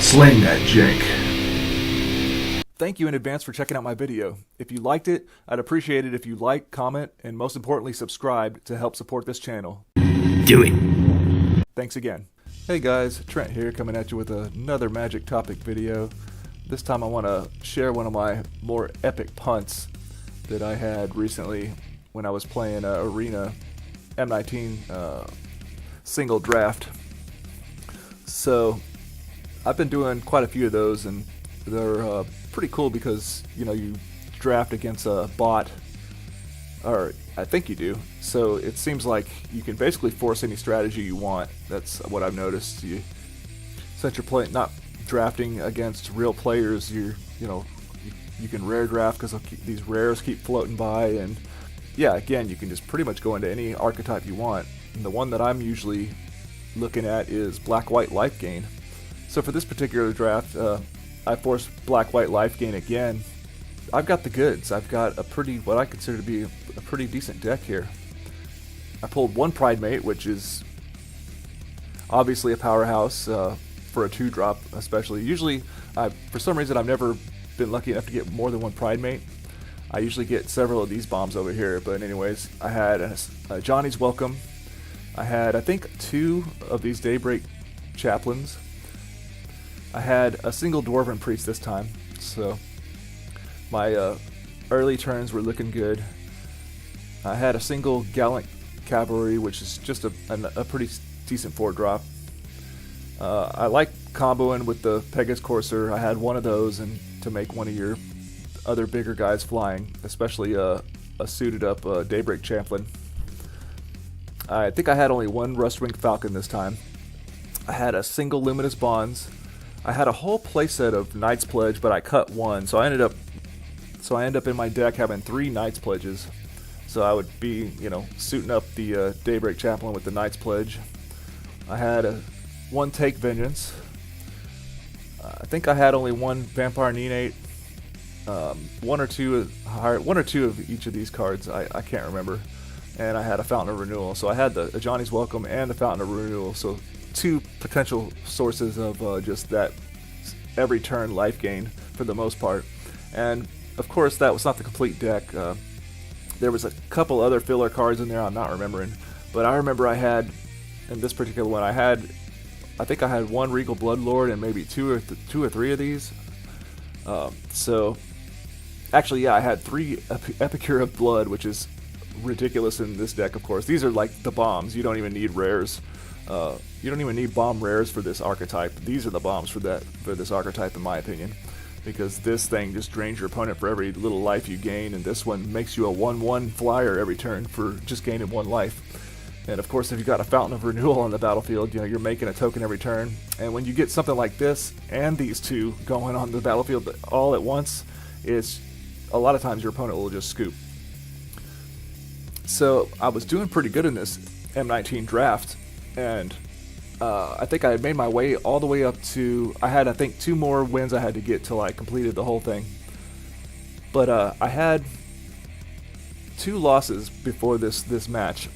Sling that jank. Thank you in advance for checking out my video. If you liked it, I'd appreciate it if you like, comment, and most importantly subscribe to help support this channel. Do it. Thanks again. Hey guys, Trent here coming at you with another Magic topic video. This time I want to share one of my more epic punts that I had recently when I was playing Arena M19 single draft. So I've been doing quite a few of those, and they're pretty cool because, you know, you draft against a bot, or I think you do, so it seems like you can basically force any strategy you want. That's what I've noticed. Since you're not drafting against real players, you can rare draft because these rares keep floating by, and yeah, again, you can just pretty much go into any archetype you want. And the one that I'm usually looking at is black-white life gain. So for this particular draft, I forced black-white life gain again. I've got the goods. I've got what I consider to be a pretty decent deck here. I pulled one Pride Mate, which is obviously a powerhouse for a 2-drop, especially. Usually, for some reason, I've never been lucky enough to get more than one Pride Mate. I usually get several of these bombs over here, but anyways, I had a Johnny's Welcome. I had, I think, 2 of these Daybreak Chaplains. I had a single Dwarven Priest this time, so my early turns were looking good. I had a single Gallant Cavalry, which is just a pretty decent 4-drop. I like comboing with the Pegasus Courser. I had one of those, and to make one of your other bigger guys flying, especially a suited up Daybreak Chaplain. I think I had only one Rustwing Falcon this time. I had a single Luminous Bonds. I had a whole playset of Knight's Pledge, but I cut one, so I ended up in my deck having 3 Knight's Pledges. So I would be, suiting up the Daybreak Chaplain with the Knight's Pledge. I had one Take Vengeance. I think I had only one Vampire Neonate. One or two of each of these cards. I can't remember. And I had a Fountain of Renewal. So I had the Johnny's Welcome and the Fountain of Renewal. So 2 potential sources of just that every turn life gain for the most part. And of course, that was not the complete deck. There was a couple other filler cards in there I'm not remembering, but I remember I had, in this particular one, I think I had one Regal Bloodlord and maybe two or three of these. So actually, yeah, I had 3 Epicure of Blood, which is ridiculous in this deck. Of course, these are like the bombs. You don't even need rares. You don't even need bomb rares for this archetype. These are the bombs for this archetype, in my opinion, because this thing just drains your opponent for every little life you gain, and this one makes you a 1/1 flyer every turn for just gaining 1 life. And of course, if you've got a Fountain of Renewal on the battlefield, you're making a token every turn. And when you get something like this and these 2 going on the battlefield all at once, it's a lot of times your opponent will just scoop. So I was doing pretty good in this M19 draft, and I think I had made my way all the way up to, I had, I think, 2 more wins I had to get till I completed the whole thing. But I had 2 losses before this match.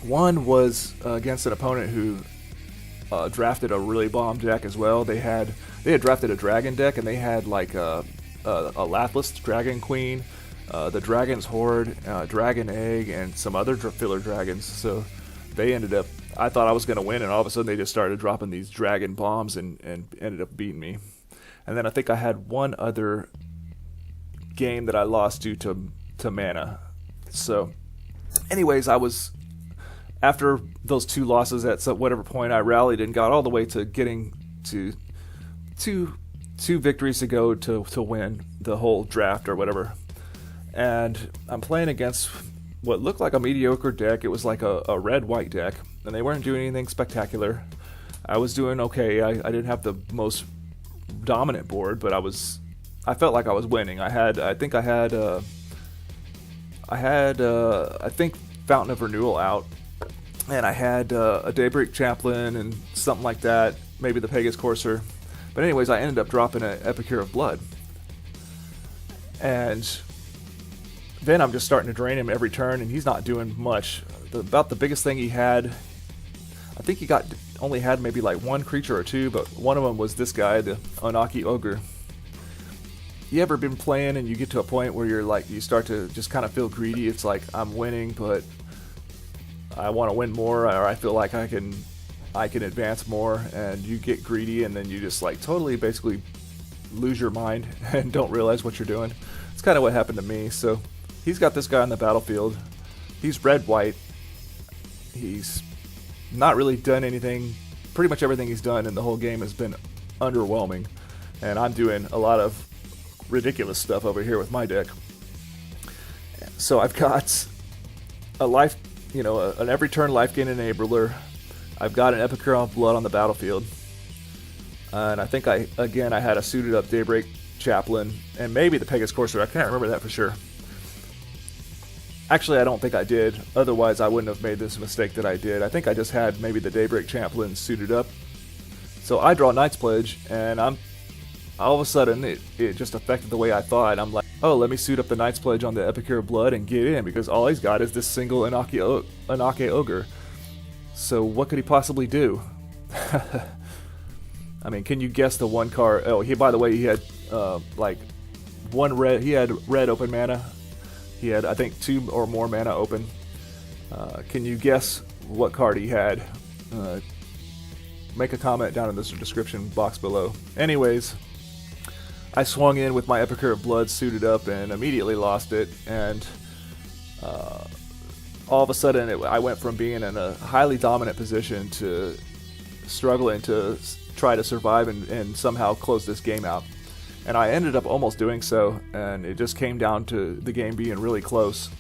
One was against an opponent who drafted a really bomb deck as well. They had drafted a dragon deck, and they had like a Lathliss Dragon Queen, the Dragon's Horde, Dragon Egg, and some other filler dragons. So they ended up, I thought I was going to win, and all of a sudden they just started dropping these dragon bombs and ended up beating me. And then I think I had one other game that I lost due to mana. So anyways, after those 2 losses, at whatever point I rallied and got all the way to getting to two victories to go to win the whole draft or whatever. And I'm playing against what looked like a mediocre deck. It was like a red-white deck, and they weren't doing anything spectacular. I was doing okay. I didn't have the most dominant board, but I felt like I was winning. I think Fountain of Renewal out, and I had a Daybreak Chaplain and something like that, maybe the Pegasus Courser. But anyways, I ended up dropping an Epicure of Blood. And then I'm just starting to drain him every turn, and he's not doing much. About the biggest thing he had, I think he got only had maybe like one creature or two, but one of them was this guy, the Anaki Ogre. You ever been playing and you get to a point where you're like, you start to just kind of feel greedy? It's like, I'm winning, but I want to win more, or I feel like I can advance more, and you get greedy, and then you just like totally basically lose your mind and don't realize what you're doing. It's kind of what happened to me. So he's got this guy on the battlefield. He's red-white. He's not really done anything. Pretty much everything he's done in the whole game has been underwhelming, and I'm doing a lot of ridiculous stuff over here with my deck. So I've got a life, an every turn life gain enabler. I've got an Epicure of Blood on the battlefield, and I think I had a suited up Daybreak Chaplain and maybe the Pegasus Courser. I can't remember that for sure. Actually, I don't think I did. Otherwise, I wouldn't have made this mistake that I did. I think I just had maybe the Daybreak Chaplain suited up. So I draw Knight's Pledge, and all of a sudden it just affected the way I thought. I'm like, oh, let me suit up the Knight's Pledge on the Epicure of Blood and get in, because all he's got is this single Anaki Ogre. So what could he possibly do? I mean, can you guess the one card? Oh, by the way, he had like one red. He had red open mana. He had, I think, 2 or more mana open. Can you guess what card he had? Make a comment down in the description box below. Anyways, I swung in with my Epicure of Blood suited up and immediately lost it. And all of a sudden, I went from being in a highly dominant position to struggling to try to survive and somehow close this game out. And I ended up almost doing so, and it just came down to the game being really close.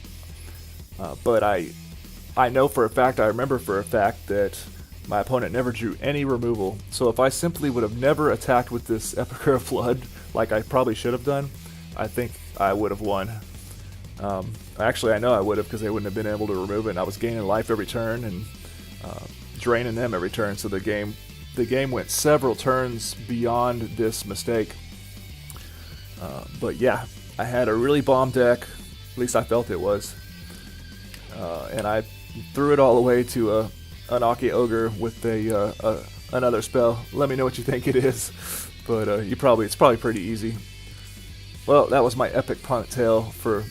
But I know for a fact, I remember for a fact that my opponent never drew any removal. So if I simply would have never attacked with this Epicure of Blood, like I probably should have done, I think I would have won. Actually, I know I would have, because they wouldn't have been able to remove it, and I was gaining life every turn and draining them every turn. So the game went several turns beyond this mistake. But yeah, I had a really bomb deck, at least I felt it was, and I threw it all the way to an Anaki Ogre with another spell. Let me know what you think it is, but it's probably pretty easy. Well, that was my epic punt tale for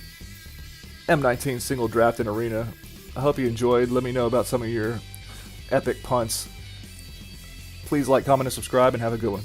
M19 single draft in Arena. I hope you enjoyed. Let me know about some of your epic punts. Please like, comment, and subscribe, and have a good one.